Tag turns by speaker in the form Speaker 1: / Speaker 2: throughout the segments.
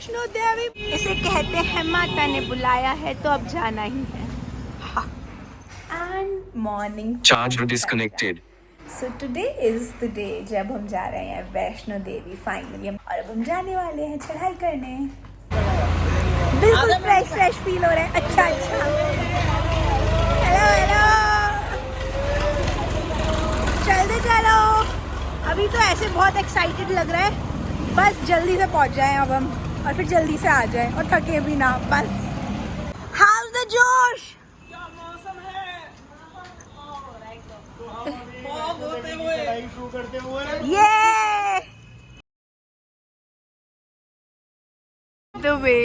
Speaker 1: वैष्णो देवी इसे कहते हैं, माता ने बुलाया है तो अब जाना ही है। And morning
Speaker 2: charge disconnected.
Speaker 1: So today is the day जब हम जा रहे हैं वैष्णो देवी फाइनली, और अब हम जाने वाले हैं चढ़ाई करने। बिल्कुल फ्रेश फील हो रहा है। अच्छा हेलो हेलो, चलते चलो। अभी तो ऐसे बहुत एक्साइटेड लग रहा है, बस जल्दी से पहुंच जाएं अब हम, और फिर जल्दी से आ जाएं और थके भी ना बस। हाउस द जोश,
Speaker 3: क्या मौसम है। फॉग होते हुए चढ़ाई शुरू करते हुए
Speaker 1: ये the way,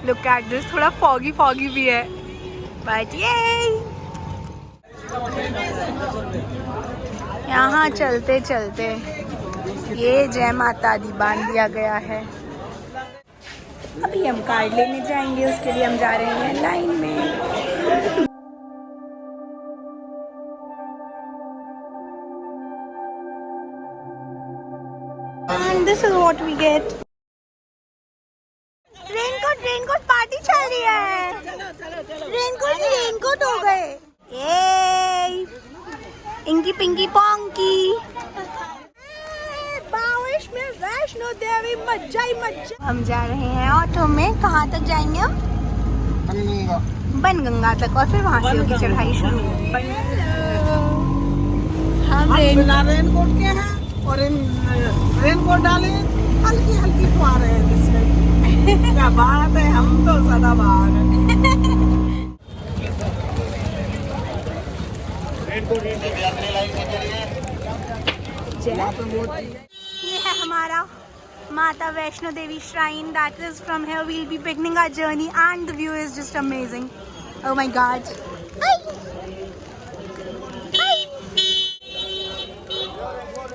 Speaker 1: look at this. थोड़ा फॉगी भी है, बट ये यहाँ चलते चलते ये जय माता दी बांध दिया गया है। अभी हम कार्ड लेने जाएंगे, उसके लिए हम जा रहे हैं लाइन में। And this is what we get. Raincoat party चल रही है। रेनकोट हो गए। ये इंकी पिंकी पोंकी, बारिश में वैष्णो देवी मजा ही मजा। हम जा रहे हैं ऑटो में। कहाँ तक जाएंगे हम? बनगंगा तक, और फिर वहाँ से होगी चढ़ाई शुरू। हम
Speaker 3: रेनकोट के हैं और इन रेनकोट डाले हल्की हल्की फुहारें हैं जिसमें। क्या बात है, हम तो सदाबहार हैं।
Speaker 1: ये है हमारा Mata Vaishno Devi shrine. That is from here we will be beginning our journey and the view is just amazing. Oh my god.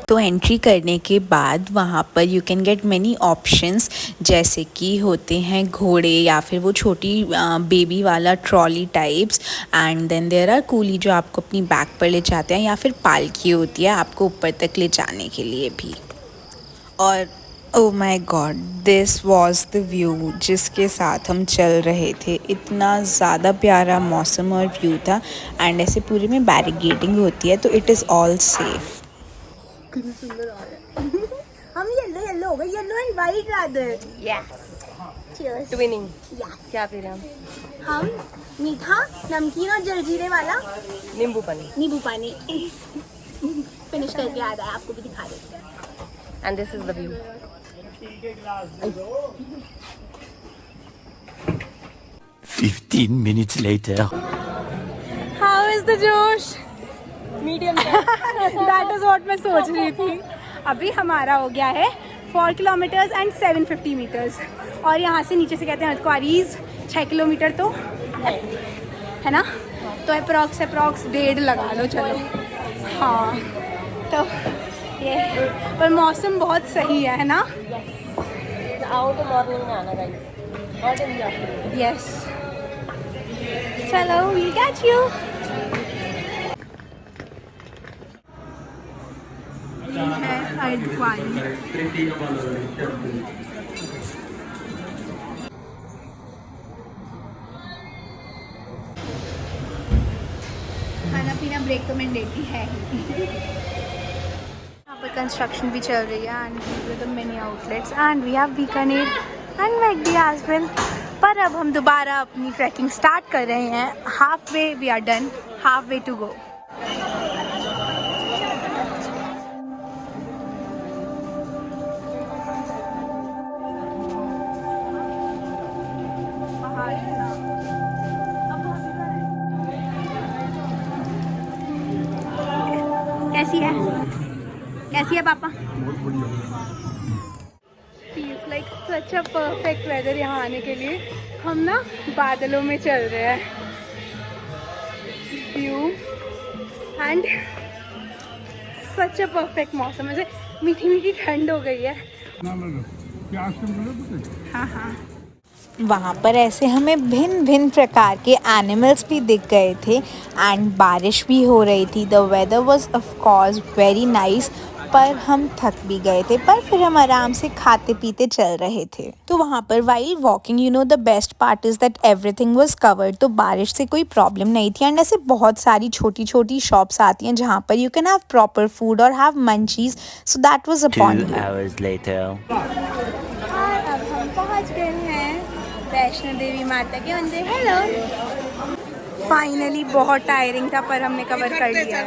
Speaker 4: तो एंट्री करने के बाद वहाँ पर you can get many options, जैसे कि होते हैं घोड़े या फिर वो छोटी बेबी वाला trolley types, and then there are coolie जो आपको अपनी बैक पर ले जाते हैं, या फिर पालकी होती है आपको ऊपर तक ले जाने के लिए भी। और ओह my God, this was the view जिसके साथ हम चल रहे थे। इतना ज़्यादा प्यारा मौसम और व्यू था, एंड ऐसे पूरे में बैरिकेडिंग होती है तो इट इज़ ऑल सेफ।
Speaker 1: हम येलो हो गए, yellow and white rather. Yes
Speaker 5: twinning.
Speaker 1: या
Speaker 5: क्या फिर
Speaker 1: हम मीठा, नमकीन और जलजीरे वाला
Speaker 5: नींबू पानी
Speaker 1: फिनिश करके आ रहा है, आपको भी दिखा देते हैं।
Speaker 5: And this is the view.
Speaker 6: 15 minutes later.
Speaker 1: How is the जोश?
Speaker 5: मीडियम।
Speaker 1: दैट इज व्हाट मैं सोच रही थी। अभी हमारा हो गया है 4 किलोमीटर्स एंड 750 मीटर्स, और यहाँ से नीचे से कहते हैं अर्धकुंवारीज 6 किलोमीटर तो है ना, तो अप्रॉक्स 1.5 लगा लो चलो। हाँ तो ये, पर मौसम बहुत सही है ना।
Speaker 5: आओ तो मॉर्निंग में आना guys, not in the afternoon.
Speaker 1: Yes चलो, वी कैच यू। है अर्धकुंवारी। खाना पीना ब्रेक तो मैंडेटरी है ही। यहाँ पर कंस्ट्रक्शन भी चल रही है, and the many outlets, and we have Bikaner and McD as well. पर अब हम दोबारा अपनी ट्रैकिंग स्टार्ट कर रहे हैं। Halfway we are done, halfway to go. कैसी है पापा? Feels like such a perfect weather यहाँ आने के लिए। हम ना बादलों में चल रहे हैं, view and such a perfect मौसम। ऐसे मीठी मीठी ठंड हो गई है। हाँ
Speaker 4: वहाँ पर ऐसे हमें भिन्न भिन्न प्रकार के एनिमल्स भी दिख गए थे, एंड बारिश भी हो रही थी। The weather was of course very nice. पर हम थक भी गए थे, पर फिर हम आराम से खाते पीते चल रहे थे। तो वहाँ पर while walking you know the best part is that everything was covered, तो बारिश से कोई प्रॉब्लम नहीं थी। एंड ऐसे बहुत सारी छोटी छोटी शॉप्स आती हैं जहाँ पर you can have proper food और have munchies, so that was upon
Speaker 6: 2 hours later.
Speaker 1: और अब हम पहुंच गए हैं वैष्णो देवी माता के मंदिर। हेलो, फाइनली बहुत टायरिंग था पर हमने कवर कर लिया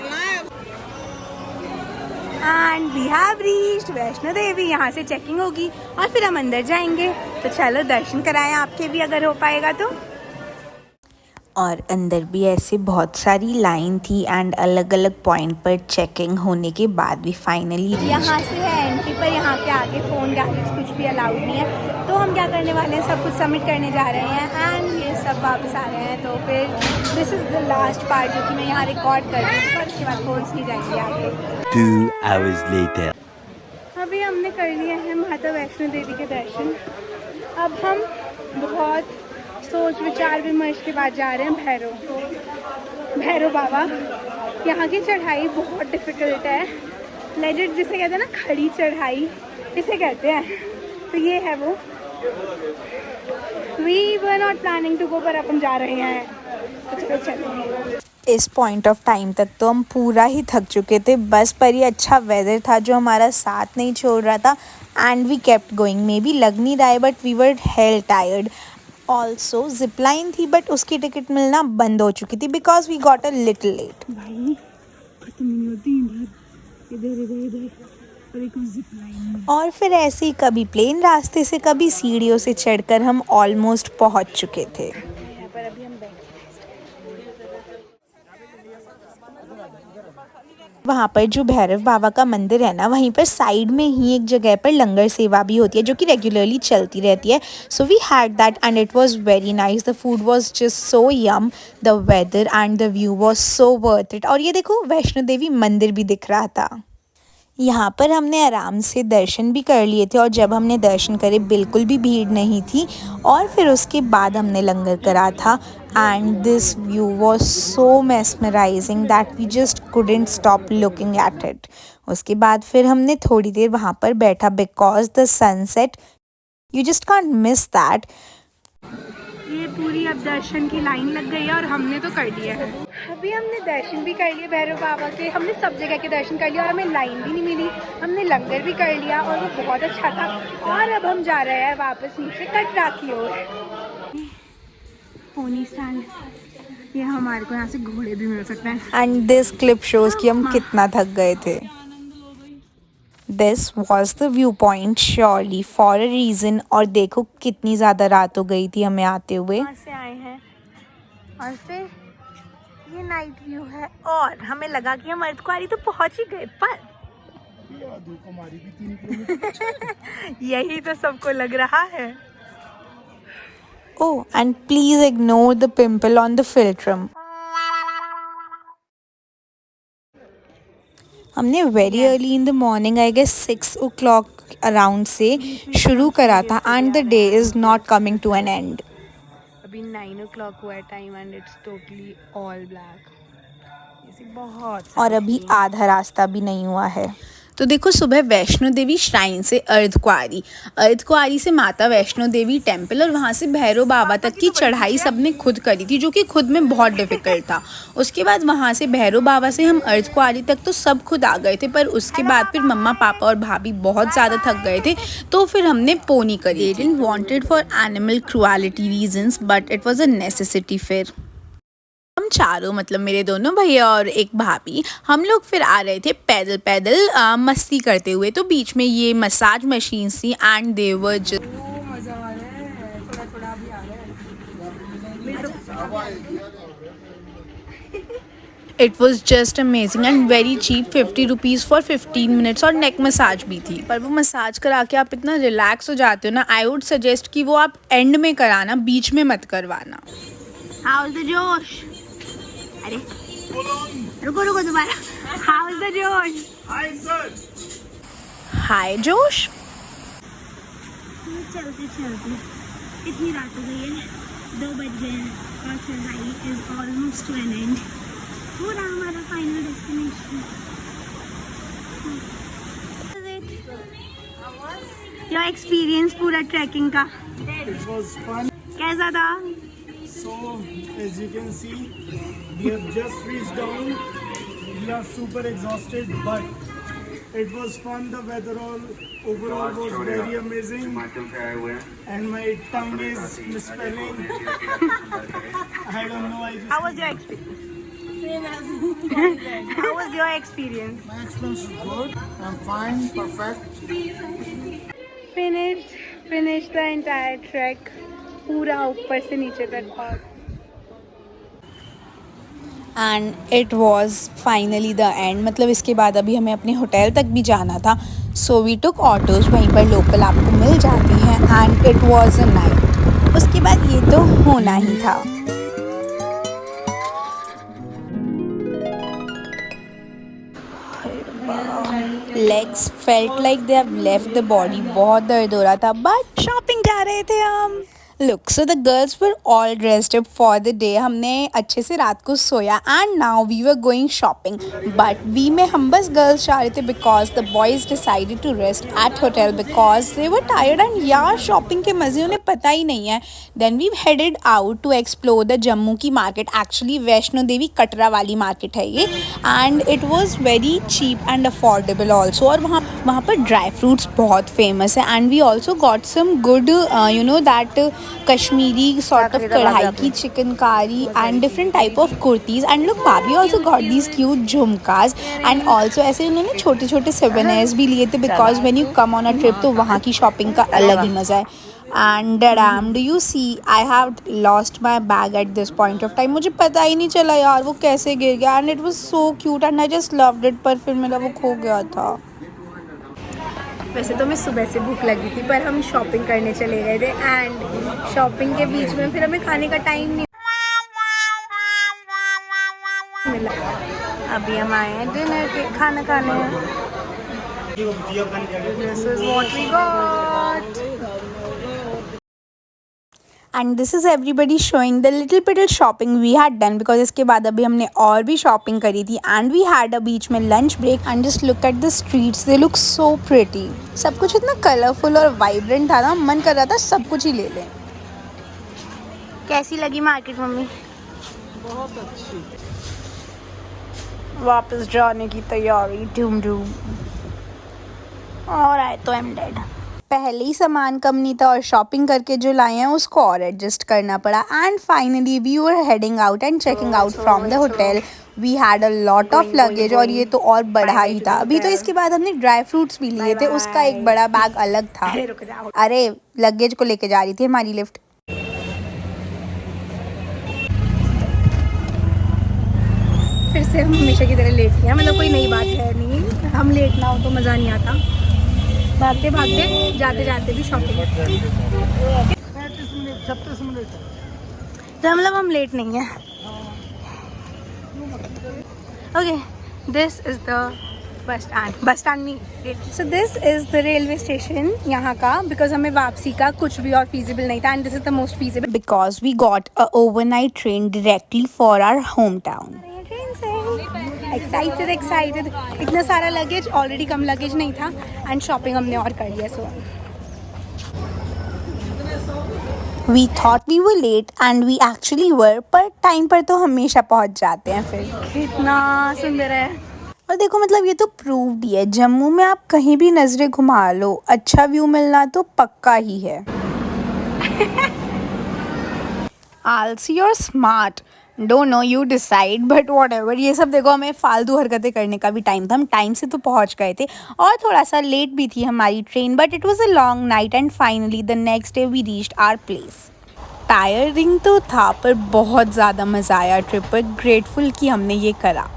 Speaker 1: and we have reached Vaishno Devi. यहाँ से चेकिंग होगी और फिर हम अंदर जाएंगे। तो चलो दर्शन कराएं आपके भी अगर हो पाएगा तो।
Speaker 4: और अंदर भी ऐसे बहुत सारी लाइन थी एंड अलग अलग पॉइंट पर चेकिंग होने के बाद भी फाइनली
Speaker 1: यहाँ से है एंट्री, पर यहाँ के आगे फ़ोन गैजेट्स कुछ भी अलाउड नहीं है। तो हम क्या करने वाले हैं, सब कुछ सबमिट करने जा रहे हैं एंड ये सब वापस आ रहे हैं। तो फिर this is the last part जो कि मैं यहाँ रिकॉर्ड कर रही हूँ, पर उसके बाद फोन्स नहीं जाएंगे आगे।
Speaker 6: 2 hours later.
Speaker 1: अभी हमने कर लिए हैं माता वैष्णो देवी के दर्शन। अब हम बहुत सोच विचार विमर्श के बाद जा रहे हैं भैरव बाबा। यहाँ की चढ़ाई बहुत डिफ़िकल्ट है, लेजेंड जिसे कहते हैं ना, खड़ी चढ़ाई इसे कहते हैं। तो ये है वो। We were not planning to go, पर अब हम जा रहे हैं तो चलो चलेंगे।
Speaker 4: इस पॉइंट ऑफ टाइम तक तो हम पूरा ही थक चुके थे, बस पर ये अच्छा वेदर था जो हमारा साथ नहीं छोड़ रहा था and we kept going. Maybe लग नहीं रहा है but we were hell tired. Also zipline थी बट उसकी टिकट मिलना बंद हो चुकी थी because we got a little late.
Speaker 1: भाई खत्म नहीं होती इधर और एक जिपलाइन।
Speaker 4: और फिर ऐसे ही कभी प्लेन रास्ते से कभी सीढ़ियों से चढ़कर हम ऑलमोस्ट पहुंच चुके थे।
Speaker 1: पर अभी हम
Speaker 4: वहाँ पर जो भैरव बाबा का मंदिर है ना, वहीं पर साइड में ही एक जगह पर लंगर सेवा भी होती है जो कि रेगुलरली चलती रहती है। So we had that and it was very nice. The food was just so yum, the weather and the view was so worth it. और ये देखो वैष्णो देवी मंदिर भी दिख रहा था। यहाँ पर हमने आराम से दर्शन भी कर लिए थे और जब हमने दर्शन करे बिल्कुल भी भीड़ नहीं थी। और फिर उसके बाद हमने लंगर करा था and this view was so mesmerising that we just couldn't stop looking at it. उसके बाद फिर हमने थोड़ी देर वहाँ पर बैठा because the sunset you just can't miss that.
Speaker 1: ये पूरी अब दर्शन की लाइन लग गई है और हमने तो कर लिया है। अभी हमने दर्शन भी कर लिए भैरव बाबा के, हमने सब जगह के दर्शन कर लिया और हमें लाइन भी नहीं मिली। हमने लंगर भी कर लिया और वो बहुत अच्छा था। और अब हम जा रहे हैं वापस नीचे कटरा की ओर। पोनी स्टैंड, ये हमारे को यहाँ से घोड़े भी मिल सकते हैं।
Speaker 4: एंड दिस क्लिप शोज कि हम कितना थक गए थे। This was the view point surely for a reason. और देखो कितनी ज़्यादा रात हो गई थी हमें आते हुए।
Speaker 1: वहाँ से आए हैं और फिर ये नाइट व्यू है और हमें लगा कि हम अर्धकुंवारी तो पहुँच ही गए, पर यही तो सबको लग रहा है।
Speaker 4: Oh, and please ignore the pimple on the philtrum. हमने very early in the morning I guess 6 o'clock around से शुरू करा था and the day is not coming to an end.
Speaker 1: अभी 9 o'clock हुआ है time and it's totally all black. बहुत
Speaker 4: और अभी आधा रास्ता भी नहीं हुआ है। तो देखो सुबह वैष्णो देवी श्राइन से अर्धकुंवारी से माता वैष्णो देवी टेम्पल और वहाँ से भैरव बाबा तक की चढ़ाई सबने खुद करी थी जो कि खुद में बहुत डिफिकल्ट था। उसके बाद वहाँ से भैरव बाबा से हम अर्धकुंवारी तक तो सब खुद आ गए थे, पर उसके बाद फिर मम्मा पापा और भाभी बहुत ज़्यादा थक गए थे तो फिर हमने पोनी करी। Didn't wanted for animal cruelty reasons but it was a necessity. फिर हम चारों मतलब मेरे दोनों भैया और एक भाभी हम लोग फिर आ रहे थे पैदल पैदल मस्ती करते हुए। तो बीच में ये मसाज मशीन थी एंड दे वर जस्ट
Speaker 1: मजा आ रहा है, थोड़ा थोड़ा भी आ रहा है।
Speaker 4: It was just amazing and very cheap, 50 rupees for 15 minutes. और नेक मसाज भी थी, पर वो मसाज करा के आप इतना रिलैक्स हो जाते हो ना। आई वुड सजेस्ट कि वो आप एंड में कराना, बीच में मत करवाना।
Speaker 1: How's the जोश? अरे रुको दोबारा। How's the जोश?
Speaker 4: हाय जोश।
Speaker 1: चलते इतनी रात हो गई है, 2 बज गए हैं और चढ़ाई is almost to an end. पूरा हमारा फाइनल डेस्टिनेशन। योर एक्सपीरियंस पूरा ट्रैकिंग का
Speaker 2: It was fun.
Speaker 1: कैसा था?
Speaker 2: So, as you can see, we have just reached down. We are super exhausted, but it was fun. The weather overall was very amazing. And my tongue is misspelling. I don't know.
Speaker 1: How was your experience? How was your experience?
Speaker 2: My experience is good. I'm fine. Perfect.
Speaker 1: Finished the entire trek. पूरा ऊपर से नीचे तक और
Speaker 4: and it was finally the end. मतलब इसके बाद अभी हमें अपने होटल तक भी जाना था, सो वी टुक ऑटोज़, वहीं पर लोकल आपको मिल जाती हैं, and it was a night. उसके बाद ये तो होना ही था। Legs felt like they have left the body, बहुत दर्द हो रहा था, बट शॉपिंग जा रहे थे हम। Look, so the girls were all dressed up for the day. हमने अच्छे से रात को सोया and now we were going shopping, but we में हम बस गर्ल्स जा रहे थे because the boys decided to rest at hotel because they were tired. And यार शॉपिंग के मज़े उन्हें पता ही नहीं है। Then we headed out to explore the Jammu की मार्केट। एक्चुअली वैष्णो देवी कटरा वाली मार्केट है ये, and it was very cheap and affordable also. और वहाँ पर ड्राई फ्रूट्स बहुत फेमस है, and we also got some good you know that Kashmiri sort of कढ़ाई की chikankari and different type of kurtis. And look, bhabhi also got these cute jhumkas, and also ऐसे उन्होंने छोटे छोटे सोवेनियर्स भी लिए थे because when you come on a trip तो वहाँ की शॉपिंग का अलग ही मज़ा है। And damn, do you see I have lost my bag at this point of time. मुझे पता ही नहीं चला यार वो कैसे गिर गया, and it was so cute and I just loved it, पर फिर मेरा वो खो गया था।
Speaker 1: वैसे तो मैं सुबह से भूख लगी थी, पर हम शॉपिंग करने चले गए थे, एंड शॉपिंग के बीच में फिर हमें खाने का टाइम नहीं मिला। अभी हम आए हैं डिनर के खाना खाने। This is what we got.
Speaker 4: And this is everybody showing the little पिटल shopping we had done because इसके बाद अभी हमने और भी शॉपिंग करी थी, एंड वी हैड अ बीच में lunch break. And just look at the streets, they look so pretty. सब कुछ इतना कलरफुल और वाइब्रेंट था ना, मन कर रहा था सब कुछ ही ले लें।
Speaker 1: कैसी लगी मार्केट मम्मी?
Speaker 3: बहुत अच्छी।
Speaker 1: वापस जाने की तैयारी डूम डूम। और आए तो आई एम डेड।
Speaker 4: पहले ही सामान कम नहीं था और शॉपिंग करके जो लाए हैं उसको और एडजस्ट करना पड़ा। And finally we were heading out and checking out from the hotel. We had a lot of luggage, और ये तो और बड़ा ही था। अभी तो इसके बाद हमने ड्राई फ्रूट्स भी लिए थे, उसका एक बड़ा बैग अलग था। अरे लगेज को लेके जा रही थी हमारी लिफ्ट।
Speaker 1: फिर से हम हमेशा की तरह लेट किया, मतलब कोई नई बात है नहीं। हम लेट ना हो तो मज़ा नहीं आता। भागते भागते जाते जाते भी शॉपिंग।
Speaker 2: 36 मिनट।
Speaker 1: तो मतलब हम लेट नहीं है। Okay, this is the bus stand नहीं। So this is the railway station यहाँ का, बिकॉज हमें वापसी का कुछ भी और फीजिबल नहीं था, and this is the most feasible
Speaker 4: because we got a overnight train directly for our home town.
Speaker 1: Excited. इतना सारा लगेज, ऑलरेडी कम लगेज नहीं था, एंड शॉपिंग हमने और कर लिया। So
Speaker 4: we thought we were late and we actually were, पर time पर तो हमेशा पहुंच जाते हैं। फिर
Speaker 1: कितना सुंदर है।
Speaker 4: और देखो, मतलब ये तो प्रूव्ड ही है, जम्मू में आप कहीं भी नजरें घुमा लो, अच्छा व्यू मिलना तो पक्का ही है। आलसी और smart, don't know, you decide, but what ever. ये सब देखो, हमें फालतू हरकतें करने का भी टाइम था। हम टाइम से तो पहुंच गए थे, और थोड़ा सा लेट भी थी हमारी train, but it was a long night and finally the next day we reached our place. Tiring तो था, पर बहुत ज़्यादा मज़ा आया ट्रिप पर। ग्रेटफुल कि हमने ये करा।